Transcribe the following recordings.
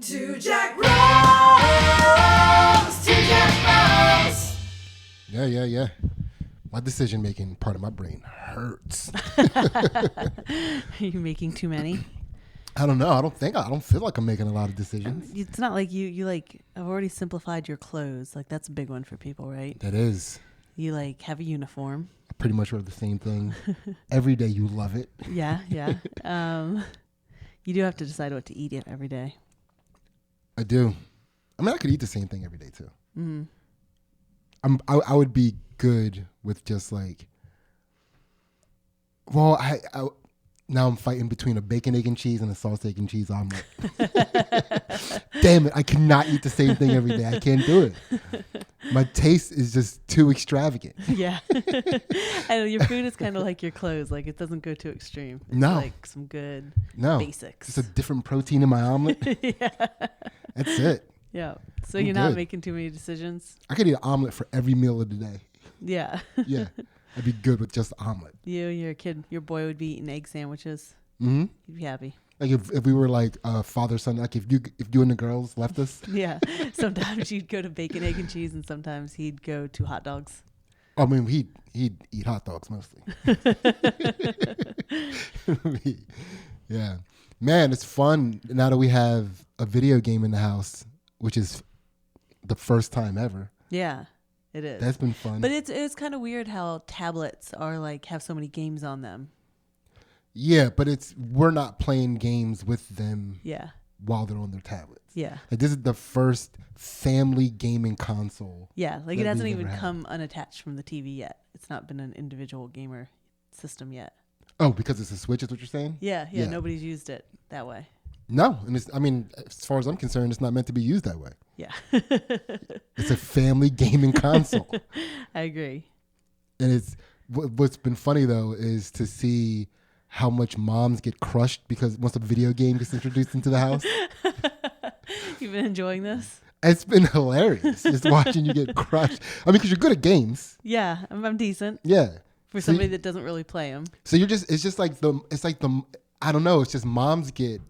Two Jack Bros. Two Jack Bros. Yeah. My decision-making part of my brain hurts. Are you making too many? I don't know. I don't feel like I'm making a lot of decisions. It's not like you like, I've already simplified your clothes. Like, that's a big one for people, right? That is. You like have a uniform. I pretty much wear the same thing. Every day you love it. Yeah. You do have to decide what to eat every day. I do. I mean, I could eat the same thing every day too. Mm-hmm. I would be good with just like, well, I now I'm fighting between a bacon, egg, and cheese and a sauce, egg, and cheese omelet. Damn it. I cannot eat the same thing every day. I can't do it. My taste is just too extravagant. Yeah. I know your food is kind of like your clothes. Like, it doesn't go too extreme. It's No. like some good basics. Just a different protein in my omelet. Yeah. That's it. Yeah. So I'm you're not good. making too many decisions. I could eat an omelet for every meal of the day. Yeah. Yeah. I'd be good with just omelet. Your boy would be eating egg sandwiches. Mm-hmm. You'd be happy. Like if we were like father son, like if you and the girls left us. Yeah. Sometimes you'd go to bacon, egg, and cheese, and sometimes he'd go to hot dogs. I mean, he'd eat hot dogs mostly. Yeah, man, it's fun now that we have a video game in the house, which is the first time ever. Yeah, it is. That's been fun. But it's kind of weird how tablets are like have so many games on them. Yeah, but we're not playing games with them. Yeah. While they're on their tablets. Yeah. Like this is the first family gaming console. Yeah, like it hasn't we've even ever had. come unattached from the TV yet. It's not been an individual gamer system yet. Oh, because it's a Switch is what you're saying? Yeah, nobody's used it that way. No, and I mean, as far as I'm concerned, it's not meant to be used that way. Yeah. It's a family gaming console. I agree. And what's been funny though is to see how much moms get crushed because once a video game gets introduced into the house. You've been enjoying this? It's been hilarious just watching you get crushed. I mean, because you're good at games. Yeah, I'm decent. Yeah. For somebody that doesn't really play them. So it's just like I don't know. It's just moms get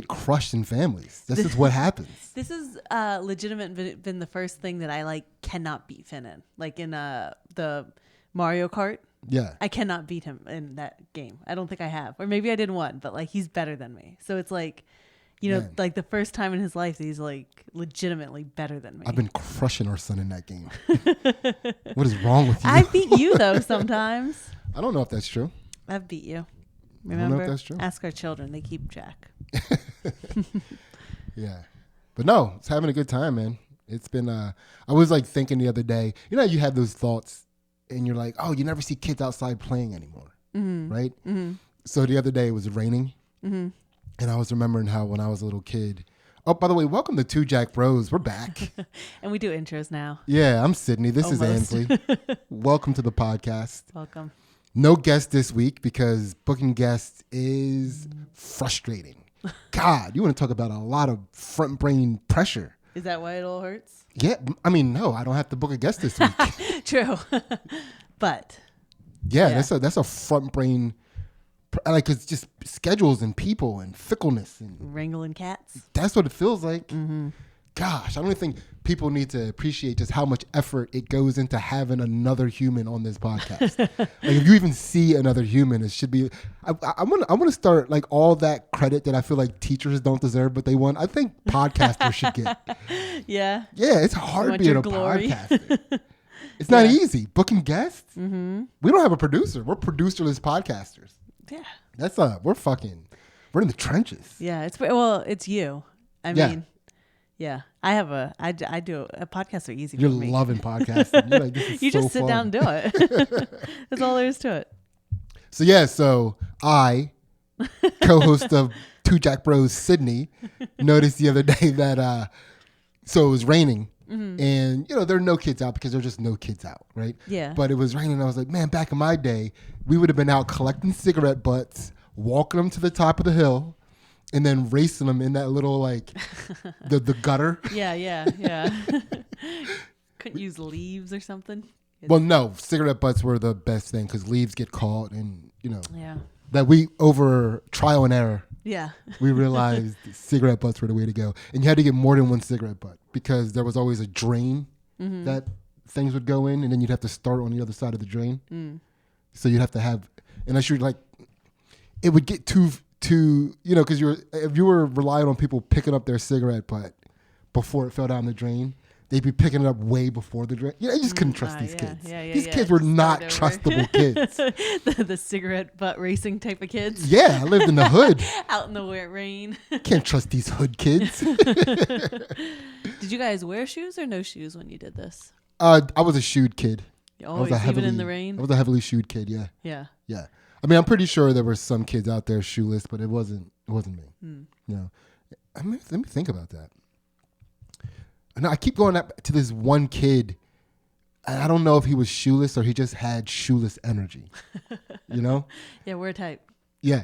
crushed in families. This is what happens. This is legitimate been the first thing that I like cannot beat Finn in. Like in the Mario Kart. Yeah. I cannot beat him in that game. I don't think I have. Or maybe I did one, but like he's better than me. So it's like, Man. like the first time in his life that he's like legitimately better than me. I've been crushing our son in that game. What is wrong with you? I beat you though sometimes. I don't know if that's true. I've beat you. Remember? I don't know if that's true. Ask our children. They keep track. Yeah. But no, it's having a good time, man. It's been, I was like thinking the other day, you have those thoughts and you're like, oh, you never see kids outside playing anymore. Mm-hmm. Right? Mm-hmm. So the other day it was raining. Mm-hmm. And I was remembering how when I was a little kid. Oh, by the way, welcome to Two Jack Bros. We're back. And we do intros now. Yeah, I'm Sidney. This Almost. is Ansley. Welcome to the podcast. Welcome. No guest this week because booking guests is frustrating. God, you want to talk about a lot of front brain pressure. Is that why it all hurts? Yeah, I mean, no, I don't have to book a guest this week. True. But. Yeah, that's a front brain, like it's just schedules and people and fickleness. And wrangling cats. That's what it feels like. Mm-hmm. Gosh, I don't think people need to appreciate just how much effort it goes into having another human on this podcast. Like if you even see another human, it should be. I want to start like all that credit that I feel like teachers don't deserve, but they want. I think podcasters should get. Yeah. Yeah, it's hard being a glory. podcaster. It's not easy booking guests. Mm-hmm. We don't have a producer. We're producerless podcasters. Yeah. That's we're in the trenches. Yeah, it's you. I mean. Yeah, I do a podcasts are easy You're for me. You're loving podcasting. You're like, this is you so just sit fun. down and do it. That's all there is to it. So I, co-host of Two Jack Bros, Sidney, noticed the other day that so it was raining and there are no kids out because there are just no kids out, right? Yeah. But it was raining and I was like, man, back in my day, we would have been out collecting cigarette butts, walking them to the top of the hill, and then racing them in that little like the gutter. Yeah. Couldn't use leaves or something. Well, no, cigarette butts were the best thing because leaves get caught and Yeah. that we over trial and error Yeah. we realized cigarette butts were the way to go. And you had to get more than one cigarette butt because there was always a drain that things would go in, and then you'd have to start on the other side of the drain. So you'd have to have, unless you're like, it would get too, because if you were relying on people picking up their cigarette butt before it fell down the drain, they'd be picking it up way before the drain. You just couldn't trust these kids. These kids were not trustable kids. the cigarette butt racing type of kids. Yeah, I lived in the hood. Out in the rain. Can't trust these hood kids. Did you guys wear shoes or no shoes when you did this? I was a shoed kid. Always, even in the rain? I was a heavily shoed kid, yeah. Yeah. Yeah. I mean, I'm pretty sure there were some kids out there shoeless, but it wasn't me. No. I mean, let me think about that. No, I keep going up to this one kid. I don't know if he was shoeless or he just had shoeless energy. You know? Yeah, we're a type. Yeah.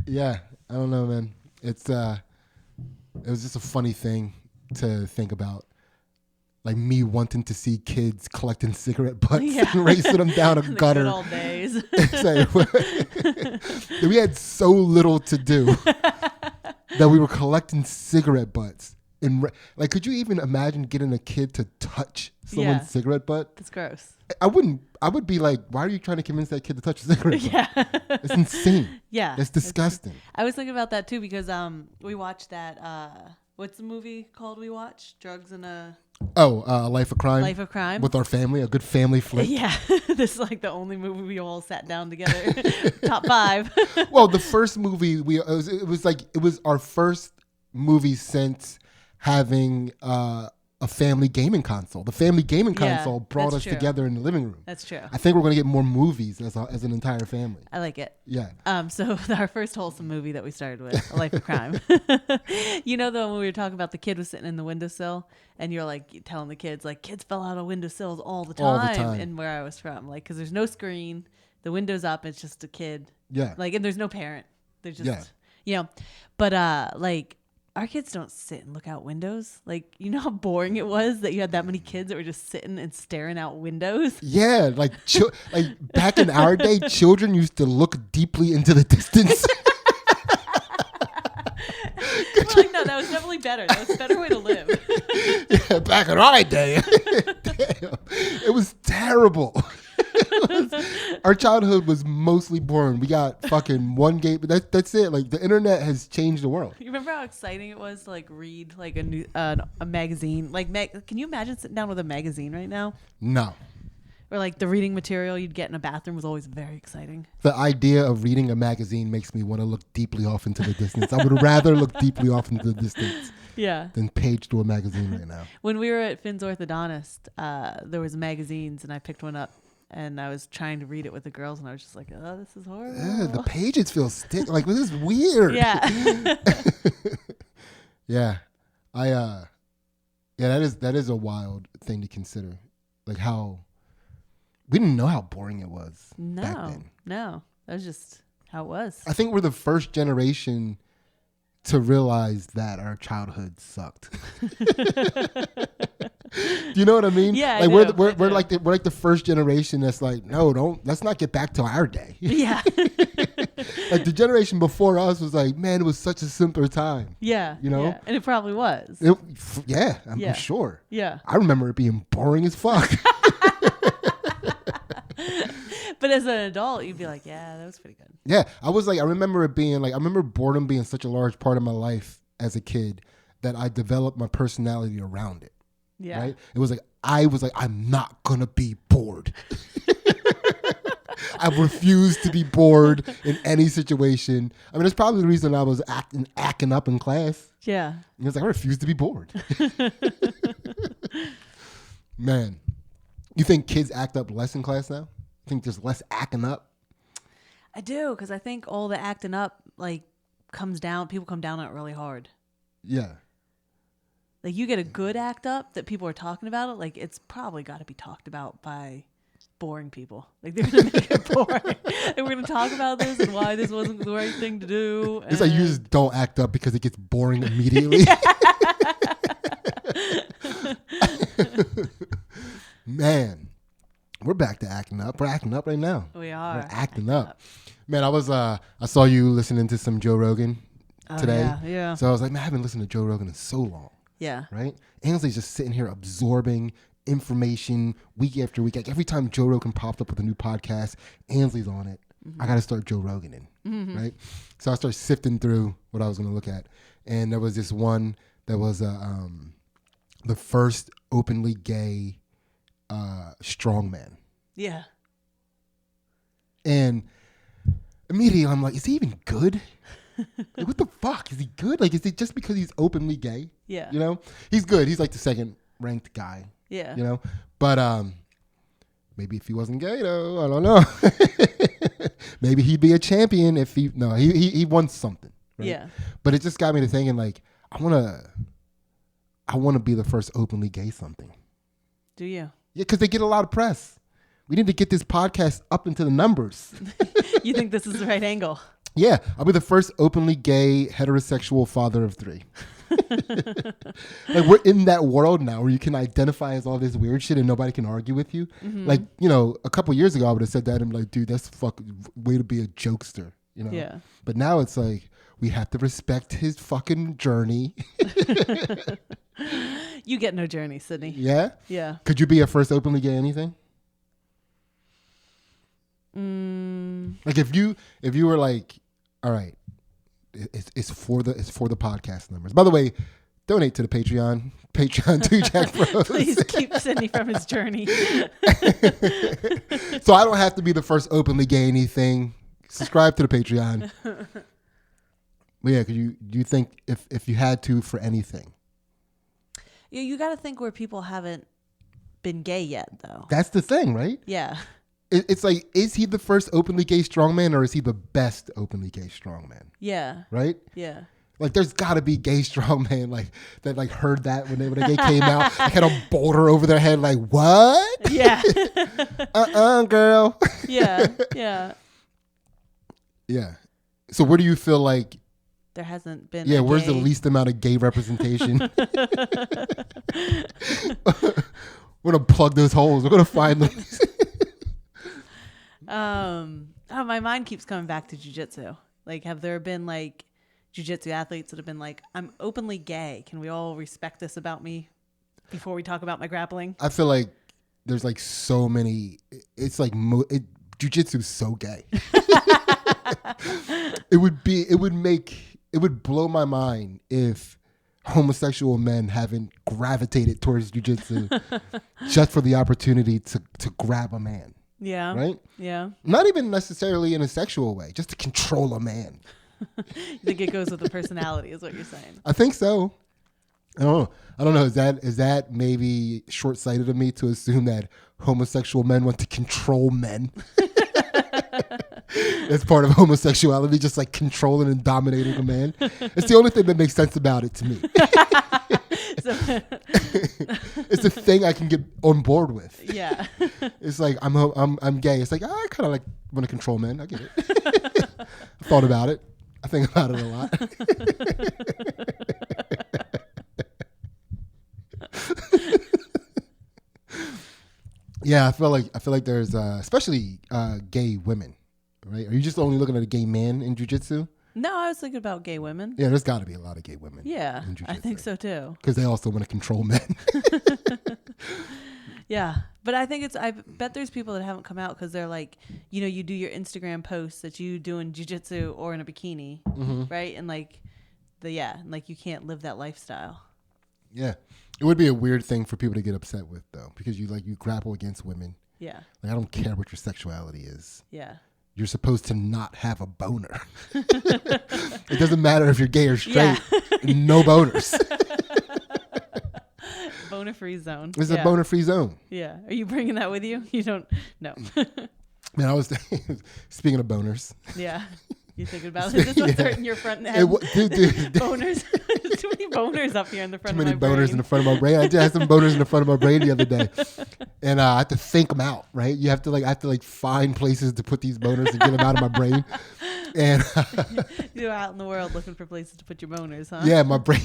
Yeah. I don't know, man. It was just a funny thing to think about. Like me wanting to see kids collecting cigarette butts and racing them down a gutter. Good old days. We had so little to do that we were collecting cigarette butts. And could you even imagine getting a kid to touch someone's cigarette butt? That's gross. I wouldn't. I would be like, why are you trying to convince that kid to touch a cigarette butt? Yeah. It's insane. Yeah. It's disgusting. I was thinking about that too because we watched that. What's the movie called we watched? Drugs and a... Life of Crime. Life of Crime. With our family, a good family flick. Yeah. This is like the only movie we all sat down together. Top 5. Well, the first movie, it was our first movie since having a family gaming console. The family gaming console brought us together in the living room. That's true. I think we're going to get more movies as an entire family. I like it. Yeah. So our first wholesome movie that we started with, A Life of Crime. You know, when we were talking about the kid was sitting in the windowsill and you're like telling the kids, like, kids fell out of windowsills all the time. And where I was from, like, because there's no screen, the window's up, it's just a kid. Yeah. Like, and there's no parent. There's just, but our kids don't sit and look out windows. Like, you know how boring it was that you had that many kids that were just sitting and staring out windows? Yeah, like back in our day, children used to look deeply into the distance. We're like, no, that was definitely better. That was a better way to live. Yeah, back in our day. Damn, it was terrible. Our childhood was mostly boring. We got fucking one game, but that's it. Like, the internet has changed the world. You remember how exciting it was to like read like a magazine? Like, can you imagine sitting down with a magazine right now? No. Or like the reading material you'd get in a bathroom was always very exciting. The idea of reading a magazine makes me want to look deeply off into the distance. I would rather look deeply off into the distance than page through a magazine right now. When we were at Finn's orthodontist, there was magazines and I picked one up. And I was trying to read it with the girls, and I was just like, "Oh, this is horrible." Yeah, the pages feel stiff. Like, this is weird. Yeah. Yeah. That is a wild thing to consider. Like, how we didn't know how boring it was back then. No, that was just how it was. I think we're the first generation to realize that our childhood sucked. Do you know what I mean? Yeah, like we're like the first generation that's like, no, let's not get back to our day. Yeah. Like, the generation before us was like, man, it was such a simpler time. Yeah. You know? Yeah. And it probably was. I'm sure. Yeah. I remember it being boring as fuck. But as an adult, you'd be like, yeah, that was pretty good. Yeah. I remember boredom being such a large part of my life as a kid that I developed my personality around it. Yeah. Right? It was like, I'm not going to be bored. I refuse to be bored in any situation. I mean, that's probably the reason I was acting up in class. Yeah. It was like, I refuse to be bored. Man, you think kids act up less in class now? You think there's less acting up? I do, because I think all the acting up, like, people come down on it really hard. Yeah. Like, you get a good act up that people are talking about it, like, it's probably got to be talked about by boring people. Like, they're going to make it boring. And we're going to talk about this and why this wasn't the right thing to do. It's like, you just don't act up because it gets boring immediately. Man, we're back to acting up. We're acting up right now. We are. We're acting up. Man, I saw you listening to some Joe Rogan today. Yeah. So I was like, man, I haven't listened to Joe Rogan in so long. Yeah. Right? Ansley's just sitting here absorbing information week after week. Like every time Joe Rogan popped up with a new podcast, Ansley's on it. I got to start Joe Rogan in. Right? So I started sifting through what I was going to look at. And there was this one that was the first openly gay strongman. Yeah. And immediately I'm like, is he even good? Like, what the fuck? Is he good? Like, is it just because he's openly gay? Yeah. You know? He's good. He's like the second ranked guy. Yeah. You know? But maybe if he wasn't gay though, I don't know. Maybe he'd be a champion if he won something. Right? Yeah. But it just got me to thinking like, I wanna be the first openly gay something. Do you? Yeah, because they get a lot of press. We need to get this podcast up into the numbers. You think this is the right angle? Yeah, I'll be the first openly gay heterosexual father of 3. Like we're in that world now where you can identify as all this weird shit and nobody can argue with you. Like, you know, a couple years ago I would have said that and I'm like, dude, that's fucking way to be a jokester, you know? Yeah. But now it's like, we have to respect his fucking journey. You get no journey, Sidney. Yeah? Yeah. Could you be a first openly gay anything? Like if you were like, all right, it's for the podcast numbers. By the way, donate to the Patreon 2 Jack Bros. Please keep Sidney from his journey. So I don't have to be the first openly gay anything. Subscribe to the Patreon. But yeah, do you think if you had to for anything? Yeah, you got to think where people haven't been gay yet, though. That's the thing, right? Yeah. It's like, is he the first openly gay strongman or is he the best openly gay strongman? Yeah. Right? Yeah. Like there's got to be gay strongman like that like heard that when they came out, like had a boulder over their head, like what? Yeah. Girl. Yeah. Yeah. Yeah. So where do you feel like? There hasn't been. Yeah, where's the least amount of gay representation? We're gonna plug those holes. We're gonna find them. My mind keeps coming back to jiu-jitsu. Like, have there been like jiu-jitsu athletes that have been like, I'm openly gay. Can we all respect this about me before we talk about my grappling? I feel like there's like so many. It's like jiu-jitsu is so gay. It would blow my mind if homosexual men haven't gravitated towards jiu-jitsu just for the opportunity to grab a man. Yeah. Right? Yeah. Not even necessarily in a sexual way, just to control a man. You think it goes with the personality is what you're saying? I think so. I don't know. Is that maybe short-sighted of me to assume that homosexual men want to control men? That's part of homosexuality, just like controlling and dominating a man. It's the only thing that makes sense about it to me. It's a thing I can get on board with. Yeah. It's like I'm gay. It's like I kind of like want to control men. I get it. I thought about it. I think about it a lot. Yeah, I feel like there's especially gay women, right? Are you just only looking at a gay man in jiu-jitsu? No, I was thinking about gay women. Yeah, there's got to be a lot of gay women. Yeah, I think so too. Because they also want to control men. Yeah, but I bet there's people that haven't come out because they're like, you know, you do your Instagram posts that you do in jiu-jitsu or in a bikini, right? And like, you can't live that lifestyle. Yeah. It would be a weird thing for people to get upset with, though, because you grapple against women. Yeah. Like, I don't care what your sexuality is. Yeah. You're supposed to not have a boner. It doesn't matter if you're gay or straight. Yeah. No boners. Boner-free zone. It's a boner-free zone. Yeah. Are you bringing that with you? You don't? No. Man, I was speaking of boners. Yeah. You thinking about it? Is this what's hurting your front head? Dude. Boners. There's too many boners up here in the front of my brain. Too many boners in the front of my brain. I just had some boners in the front of my brain the other day. And I have to think them out, right? I have to find places to put these boners and get them out of my brain. And you're out in the world looking for places to put your boners, huh? Yeah, my brain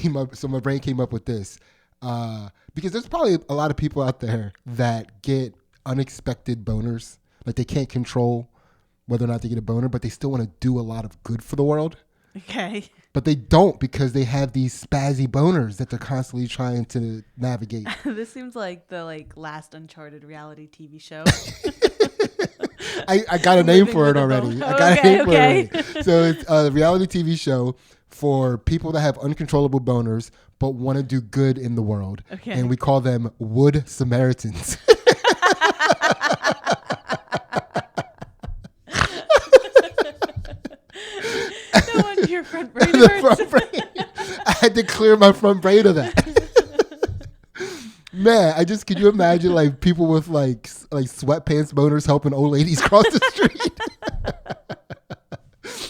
came up with this. Because there's probably a lot of people out there that get unexpected boners. Like they can't control whether or not they get a boner, but they still want to do a lot of good for the world. Okay. But they don't because they have these spazzy boners that they're constantly trying to navigate. This seems like the last Uncharted reality TV show. I got a name for it already. For it already. So it's a reality TV show for people that have uncontrollable boners but want to do good in the world. Okay. And we call them Wood Samaritans. No wonder your front brain hurts. I had to clear my front brain of that. Man, could you imagine like people with like sweatpants boners helping old ladies cross the street?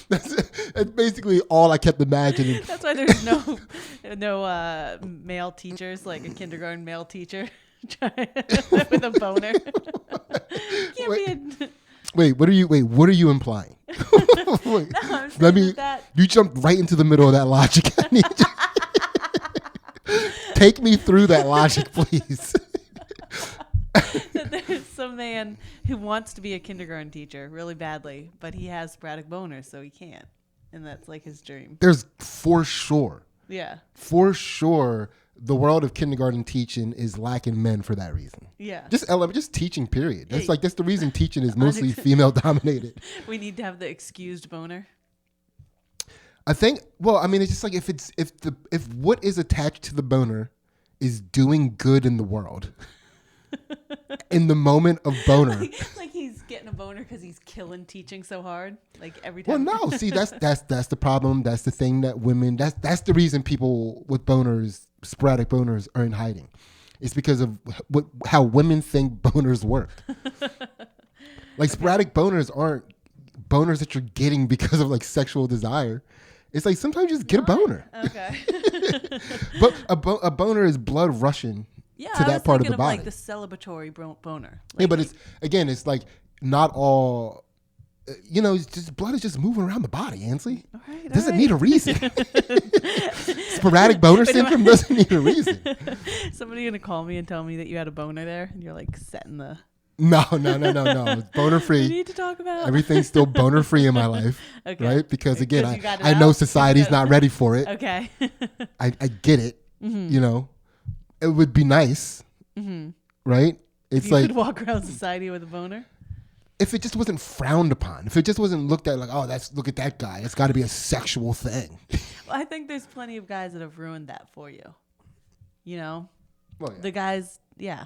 That's basically all I kept imagining. That's why there's no male teachers, like a kindergarten male teacher with a boner. What are you implying? No, I'm saying you jumped right into the middle of that logic. Take me through that logic, please. That there's some man who wants to be a kindergarten teacher really badly, but he has sporadic boners, so he can't. And that's like his dream. There's for sure. Yeah. For sure, the world of kindergarten teaching is lacking men for that reason. Yeah. Just teaching, period. That's that's the reason teaching is mostly female dominated. We need to have the excused boner. I think. Well, I mean, it's just like if what is attached to the boner is doing good in the world. In the moment of boner, like he's getting a boner because he's killing teaching so hard. Like every time. Well, no. See, that's the problem. That's the thing that women. That's the reason people with boners, sporadic boners, are in hiding. It's because of how women think boners work. Like sporadic boners aren't boners that you're getting because of like sexual desire. It's like sometimes you just get a boner. Okay. But a boner is blood rushing to that part of the body. Like the celebratory boner. Yeah, but it's like not all. It's just blood is just moving around the body, Ansley. It doesn't need a reason. Sporadic boner syndrome doesn't need a reason. Somebody gonna call me and tell me that you had a boner there, and you're like setting the. No. It's boner free. We need to talk about everything's still boner free in my life, okay. right? Because again, I know society's not ready for it. Okay. I get it. Mm-hmm. It would be nice, right? It's you like could walk around society with a boner. If it just wasn't frowned upon, if it just wasn't looked at like, oh, look at that guy. It's got to be a sexual thing. Well, I think there's plenty of guys that have ruined that for you. Well, yeah. The guys, yeah.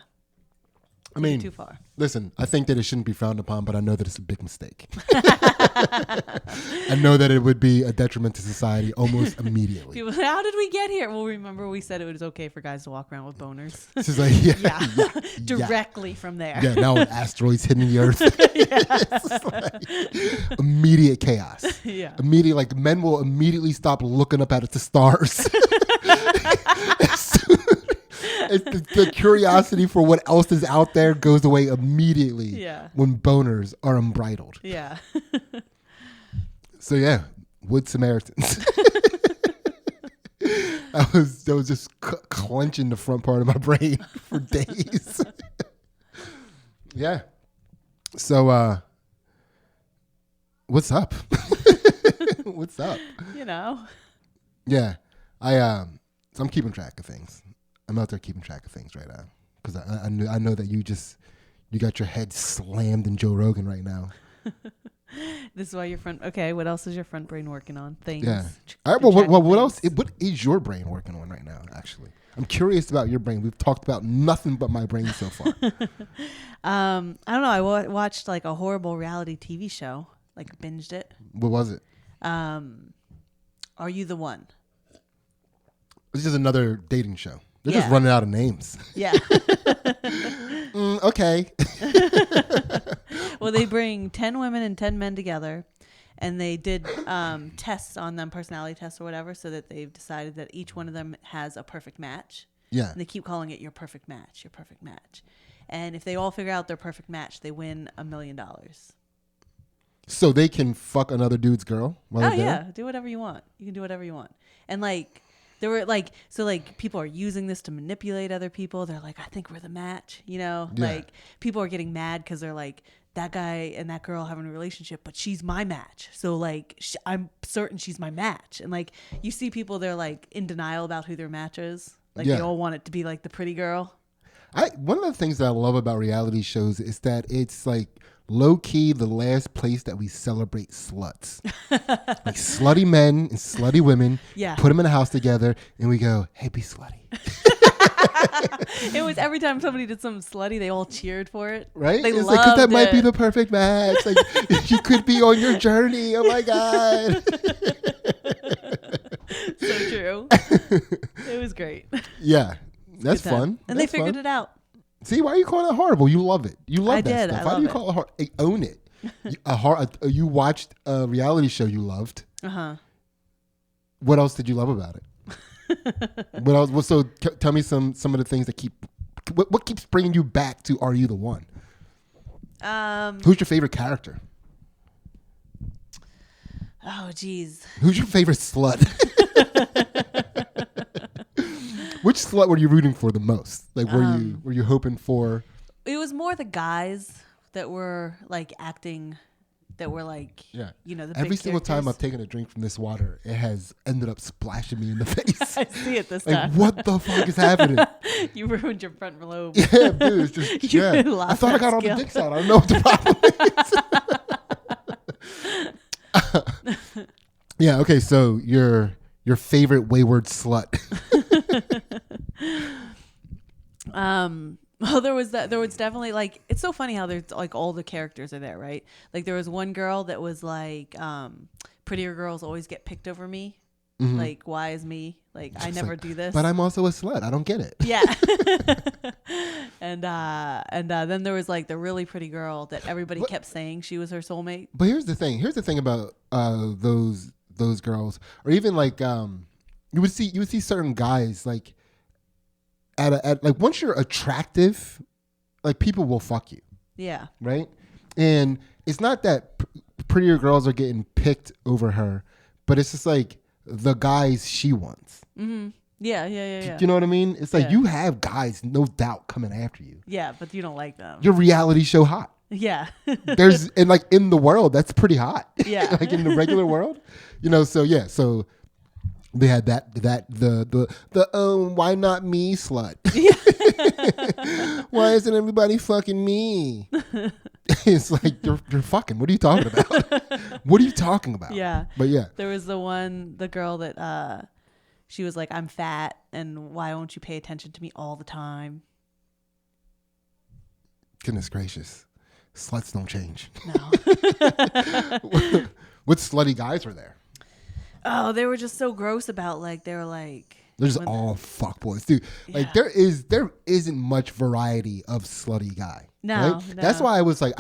I mean, too far. Listen, I think that it shouldn't be frowned upon, but I know that it's a big mistake. I know that it would be a detriment to society almost immediately. People, how did we get here? Well, remember we said it was okay for guys to walk around with boners. This is like, yeah. Directly from there. Yeah, now with asteroids hitting the earth. It's like immediate chaos. Yeah. Immediate, like men will immediately stop looking up at the stars. It's the curiosity for what else is out there goes away immediately when boners are unbridled. Yeah. So yeah, Wood Samaritans. I was just clenching the front part of my brain for days. Yeah. So what's up? What's up? Yeah. So I'm keeping track of things. I'm out there keeping track of things right now because I know that you got your head slammed in Joe Rogan right now. This is why your front. Okay, what else is your front brain working on? Things. Yeah. All right. Well, what else? What is your brain working on right now? Actually, I'm curious about your brain. We've talked about nothing but my brain so far. I don't know. I watched like a horrible reality TV show. Like binged it. What was it? Are You the One? It's just another dating show. They're just Yeah. running out of names. Yeah. Okay. Well, they bring 10 women and 10 men together, and they did tests on them, personality tests or whatever, so that they've decided that each one of them has a perfect match. Yeah. And they keep calling it your perfect match, your perfect match. And if they all figure out their perfect match, they win $1 million. So they can fuck another dude's girl while they're there? Do whatever you want. You can do whatever you want. And like, there were like, so like people are using this to manipulate other people. They're like, I think we're the match, Yeah. Like people are getting mad because they're like, that guy and that girl having a relationship, but she's my match. So like I'm certain she's my match. And like you see people, they're like in denial about who their match is. Like they all want it to be like the pretty girl. One of the things that I love about reality shows is that it's like low key the last place that we celebrate sluts. Like slutty men and slutty women. Yeah. Put them in a house together and we go, hey, be slutty. It was every time somebody did something slutty, they all cheered for it. Right? They it's loved like, 'cause that it. might be the perfect match. Like you could be on your journey. Oh my God. So true. It was great. Yeah. That's fun. And they figured it out. See, why are you calling it horrible? You love it. You love I that did. stuff. I Why do love you it. call it hard? Hey, own it. You watched a reality show you loved. Uh-huh. What else did you love about it? What else? Well, so tell me some of the things that what keeps bringing you back to Are You the One? Who's your favorite character? Oh, geez. Who's your favorite slut? Which slut were you rooting for the most? Like, were you hoping for? It was more the guys that were like acting, that were like, Yeah. you know, the Every big single time I've characters. taken a drink from this water, it has ended up splashing me in the face. I see it this Like, time. what the fuck is happening? You ruined your front lobe. Yeah, dude, it's just, You yeah. lost I thought I that got all the skill. dicks out. I don't know what the problem is. Yeah, okay, so your favorite wayward slut. Well, there was definitely like, it's so funny how there's like all the characters are there, right? Like there was one girl that was like, prettier girls always get picked over me. Mm-hmm. Like, why is me? Like, I never do this. But I'm also a slut. I don't get it. Yeah. and then there was like the really pretty girl that everybody kept saying she was her soulmate. But here's the thing. Here's the thing about those girls, or even like you would see certain guys like at like once you're attractive, like people will fuck you, Yeah. right? And it's not that prettier girls are getting picked over her, but it's just like the guys she wants. Mm-hmm. Yeah. Do you know what I mean? It's like Yeah. you have guys, no doubt, coming after you. Yeah, but you don't like them. Your reality show hot. Yeah. There's and like in the world, that's pretty hot. Yeah. Like in the regular world, you know. So yeah, so they had the why not me slut? Why isn't everybody fucking me? It's like you're fucking. What are you talking about? What are you talking about? Yeah. But yeah, There was the girl that she was like, I'm fat and why won't you pay attention to me all the time? goodness gracious, sluts don't change. No. What slutty guys were there? Oh, they were just so gross about like, they were like, They're just all fuckboys, dude. Like Yeah. there isn't much variety of slutty guy. No, right? no. That's why I was like,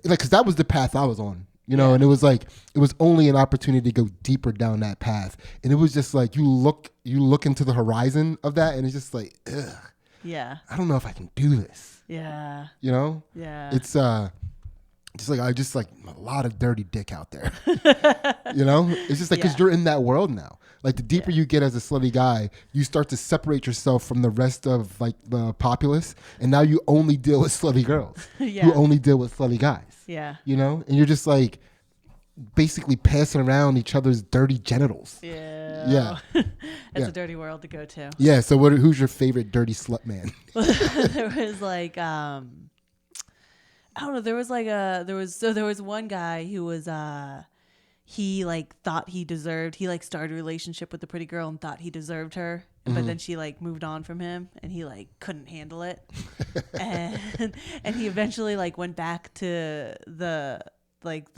because that was the path I was on, you know, and it was like it was only an opportunity to go deeper down that path, and it was just like you look into the horizon of that, and it's just like, ugh, yeah. I don't know if I can do this, Yeah. you know. Yeah. It's just like I just like a lot of dirty dick out there, you know. It's just like because you're in that world now. Like the deeper you get as a slutty guy, you start to separate yourself from the rest of like the populace, and now you only deal with slutty girls. Yeah. You only deal with slutty guys. Yeah. You know, and you're just like basically passing around each other's dirty genitals. Yeah. Yeah. It's Yeah. a dirty world to go to. Yeah. So who's your favorite dirty slut man? There was like I don't know, there was one guy who was he like thought he like started a relationship with the pretty girl and thought he deserved her, but then she like moved on from him and he like couldn't handle it. and he eventually like went back to the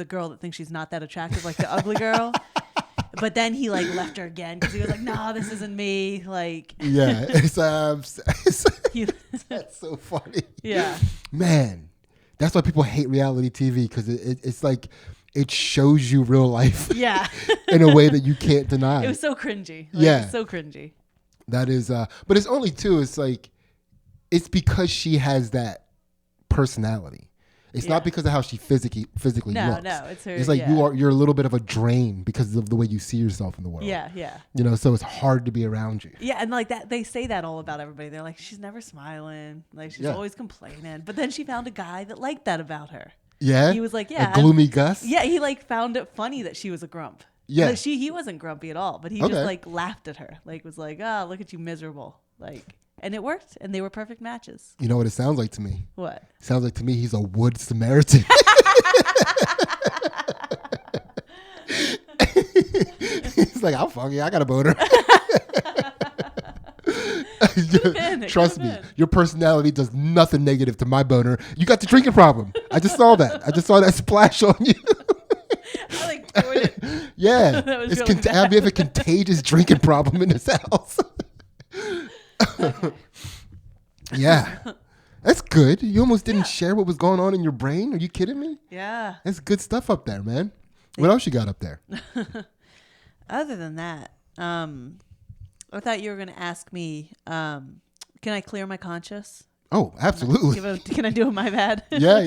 girl that thinks she's not that attractive, like the ugly girl. But then he like left her again because he was like, "Nah, this isn't me." Like, Yeah. It's he, that's so funny. yeah, Man, that's why people hate reality TV, because it's like it shows you real life yeah. in a way that you can't deny. It was so cringy. Like, Yeah. it was so cringy. That is, but it's only two. It's like it's because she has that personality. It's not because of how she physically No, looks. no, it's her. It's like you're a little bit of a drain because of the way you see yourself in the world. Yeah, yeah. You know, so it's hard to be around you. Yeah, and like that, they say that all about everybody. They're like, she's never smiling. Like she's Yeah. always complaining. But then she found a guy that liked that about her. Yeah? He was like, yeah. A gloomy Gus? Yeah, he like found it funny that she was a grump. Yeah. Like, he wasn't grumpy at all, but he just like laughed at her. Like was like, "Ah, look at you miserable." Like, and it worked, and they were perfect matches. You know what it sounds like to me? What? It sounds like to me he's a wood Samaritan. He's like, I'll fuck you. I got a boner. Trust me, your personality does nothing negative to my boner. You got the drinking problem. I just saw that. I just saw that splash on you. I like poured it. Yeah. That was It's really bad. we have a contagious drinking problem in this house. Yeah. That's good. You almost didn't share what was going on in your brain. Are you kidding me? Yeah. That's good stuff up there, man. What else you got up there? Other than that, I thought you were going to ask me, can I clear my conscience? Oh, absolutely. Can I do it my bad? Yeah.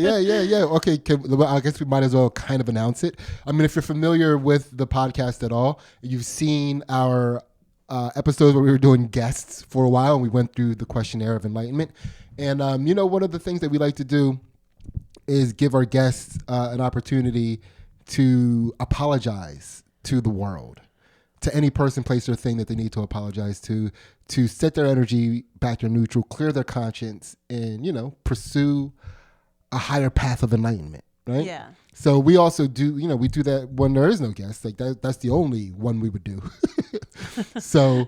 Okay, I guess we might as well kind of announce it. I mean, if you're familiar with the podcast at all, you've seen our episodes where we were doing guests for a while, and we went through the questionnaire of enlightenment. And, one of the things that we like to do is give our guests an opportunity to apologize to the world, to any person, place, or thing that they need to apologize to set their energy back to neutral, clear their conscience, and, pursue a higher path of enlightenment, right? Yeah. So we also do, we do that when there is no guest. Like that's the only one we would do. So,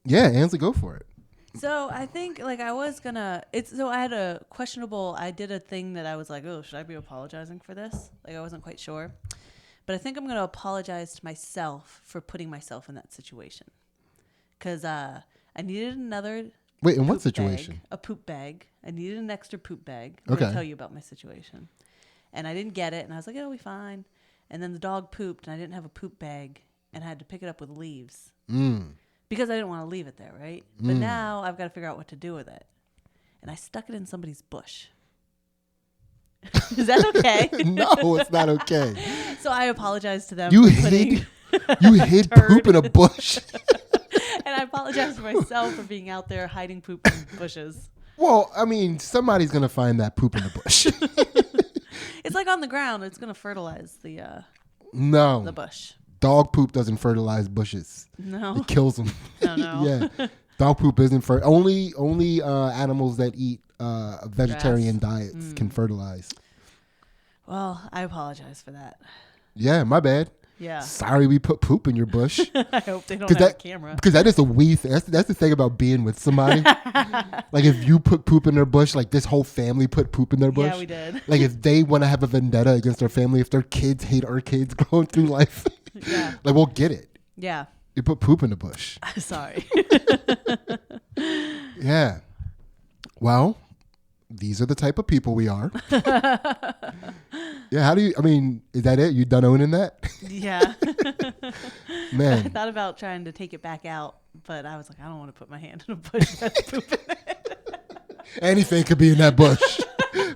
yeah, Ansley, go for it. So I think like I was gonna. I had a questionable. I did a thing that I was like, oh, should I be apologizing for this? Like I wasn't quite sure, but I think I'm gonna apologize to myself for putting myself in that situation, because I needed another. Wait, in what situation? Bag, a poop bag. I needed an extra poop bag. Okay. I'll tell you about my situation, and I didn't get it, and I was like, it'll be fine. And then the dog pooped, and I didn't have a poop bag, and I had to pick it up with leaves. Because I didn't want to leave it there, right? But now I've got to figure out what to do with it. And I stuck it in somebody's bush. Is that okay? No, it's not okay. So I apologize to them You for putting hid poop in a bush. and I apologize to myself for being out there hiding poop in bushes. Well, I mean, somebody's going to find that poop in the bush. It's like on the ground. It's going to fertilize the bush. Dog poop doesn't fertilize bushes. No. It kills them. No. Yeah. Dog poop isn't only animals that eat vegetarian diets can fertilize. Well, I apologize for that. Yeah, my bad. Yeah. Sorry we put poop in your bush. I hope they don't have a camera. Because that is a we thing. That's the thing about being with somebody. Like if you put poop in their bush, like this whole family put poop in their bush. Yeah, we did. Like if they want to have a vendetta against their family, if their kids hate our kids going through life, yeah, like we'll get it. Yeah. You put poop in the bush. Sorry. Yeah. Well, these are the type of people we are. Yeah, is that it? You done owning that? Yeah. Man. I thought about trying to take it back out, but I was like, I don't want to put my hand in a bush that's poop in it. Anything could be in that bush.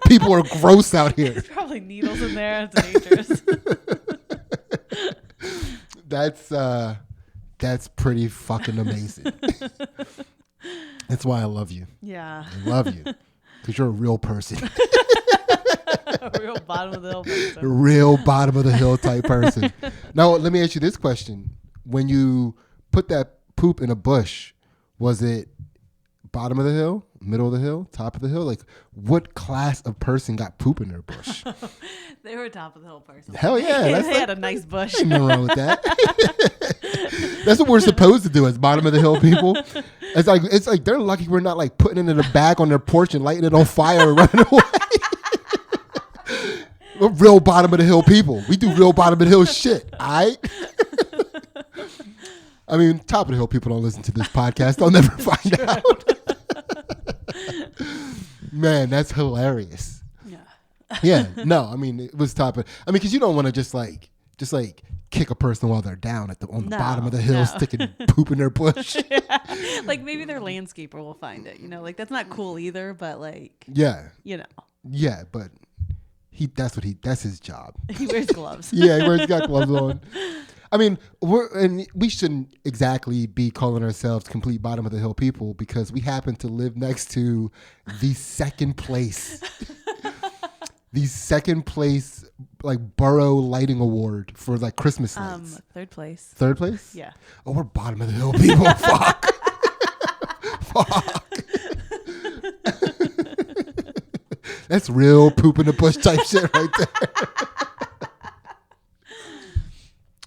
People are gross out here. There's probably needles in there. It's dangerous. That's pretty fucking amazing. That's why I love you. Yeah. I love you. Because you're a real person. A real bottom of the hill person. A real bottom of the hill type person. Now, let me ask you this question. When you put that poop in a bush, was it bottom of the hill, middle of the hill, top of the hill? Like, what class of person got poop in their bush? They were a top of the hill person. Hell yeah. They had a nice bush. Ain't nothing wrong with that. That's what we're supposed to do as bottom of the hill people. It's like they're lucky we're not like putting it in a bag on their porch and lighting it on fire and running away. We're real bottom of the hill people. We do real bottom of the hill shit. All right? I mean, top of the hill people don't listen to this podcast. They'll never find out. Man, that's hilarious. Yeah. Yeah. No, I mean, it was top of. I mean, because you don't want to just like kick a person while they're down on the bottom of the hill, sticking poop in their bush. Yeah. Like maybe their landscaper will find it. Like that's not cool either. But like, yeah. Yeah, but that's his job. He wears gloves. Yeah, he's got gloves on. I mean, we shouldn't exactly be calling ourselves complete bottom of the hill people because we happen to live next to the second place the second place like borough lighting award for like Christmas lights? Third place. Third place? Yeah. Oh, we're bottom of the hill, people. Fuck. Fuck. That's real poop in the bush type shit right there.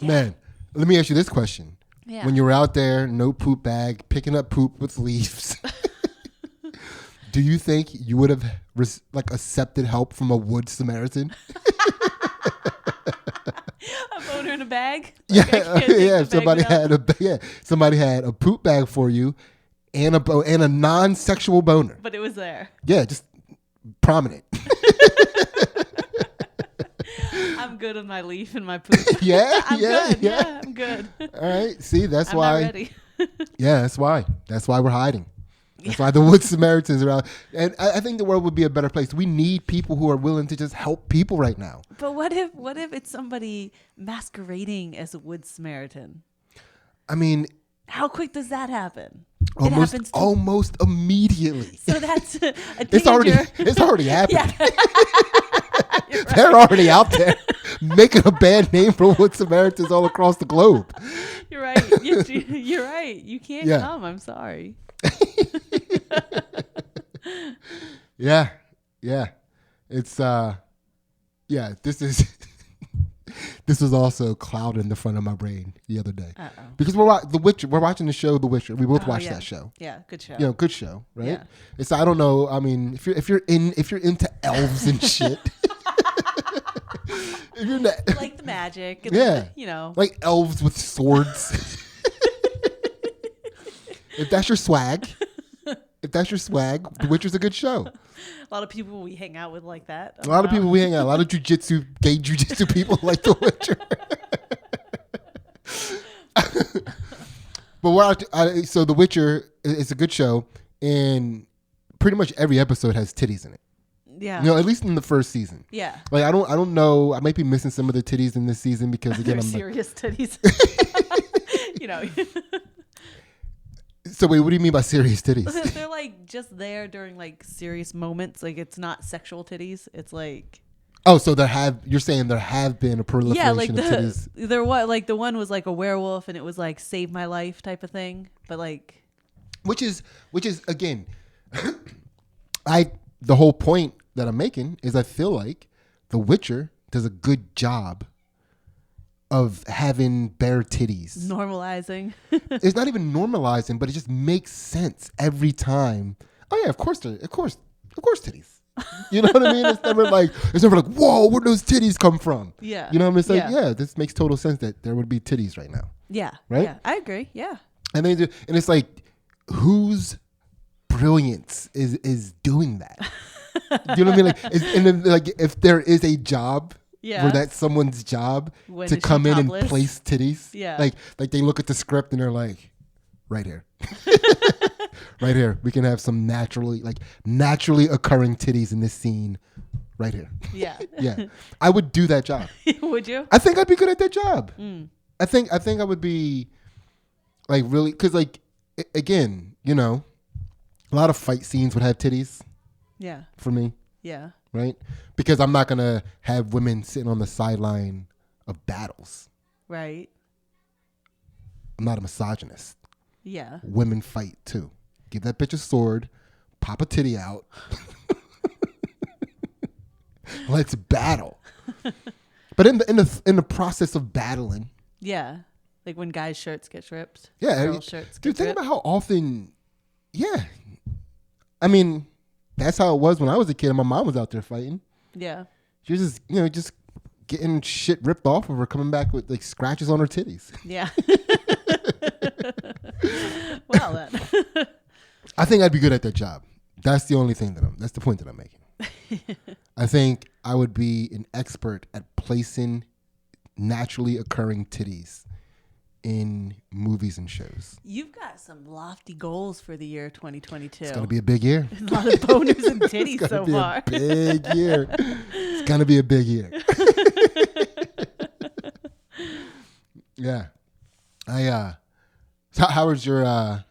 Man, let me ask you this question. Yeah. When you were out there, no poop bag, picking up poop with leaves, do you think you would have accepted help from a wood Samaritan? A boner in a bag? Yeah, Like, I can't take yeah. the If somebody bag somebody had a poop bag for you, and a non-sexual boner. but it was there. Yeah, just prominent. I'm good with my leaf and my poop. Yeah, I'm yeah, good. Yeah, I'm good. All right. See, that's I'm why. not ready. Yeah, that's why. That's why we're hiding. That's why the wood Samaritans are out. And I think the world would be a better place. We need people who are willing to just help people right now. But what if it's somebody masquerading as a wood Samaritan? I mean, How quick does that happen? It happens almost immediately. So that's a teenager. It's already happening. Yeah. You're right. They're already out there making a bad name for wood Samaritans all across the globe. You're right. You're right. You can't come. I'm sorry. Yeah. It's this was also clouding the front of my brain the other day. Uh-oh. Because we're watching the show The Witcher. We both watched that show. Yeah, good show. Good show, right? Yeah. It's I don't know. I mean, if you're into elves and shit, if you're not, Like the magic. And yeah, like elves with swords. If that's your swag, The Witcher's a good show. A lot of people we hang out with like that. A lot of people we hang out. A lot of gay jujitsu people like The Witcher. But so The Witcher is a good show, and pretty much every episode has titties in it. Yeah. At least in the first season. Yeah. Like I don't know. I might be missing some of the titties in this season because again, They're I'm serious titties. So wait, what do you mean by serious titties? They're like just there during like serious moments. Like it's not sexual titties. It's like. Oh, so you're saying there have been a proliferation like of titties. There was like the one was like a werewolf and it was like save my life type of thing. But like. Which is again, the whole point that I'm making is I feel like The Witcher does a good job of having bare titties. Normalizing. It's not even normalizing, but it just makes sense every time. Oh yeah, of course titties. You know what I mean? It's never like whoa, where'd those titties come from? Yeah. You know what I mean? It's like, yeah, this makes total sense that there would be titties right now. Yeah. Right? Yeah, I agree. Yeah. And it's like, whose brilliance is doing that? You know what I mean? Like, if there is a job where that's someone's job to come in and place titties, like they look at the script and they're like, right here, right here, we can have some naturally occurring titties in this scene, right here. Yeah, yeah. I would do that job. Would you? I think I'd be good at that job. I think I would be like really because like again, a lot of fight scenes would have titties. Yeah. For me. Yeah. Right? Because I'm not going to have women sitting on the sideline of battles. Right. I'm not a misogynist. Yeah. Women fight too. Give that bitch a sword, pop a titty out. Let's battle. But in the process of battling. Yeah. Like when guys' shirts get ripped. Yeah. Girls' shirts get dude, think ripped. about how often. Yeah. I mean, that's how it was when I was a kid and my mom was out there fighting. Yeah. She was just getting shit ripped off of her, coming back with like scratches on her titties. Yeah. Well then. I think I'd be good at that job. That's the only thing that's the point that I'm making. I think I would be an expert at placing naturally occurring titties in movies and shows. You've got some lofty goals for the year 2022. It's going to be a big year. A lot of boners and titties so far. It's going to be a big year. It's going to be a big year. Yeah. So how was your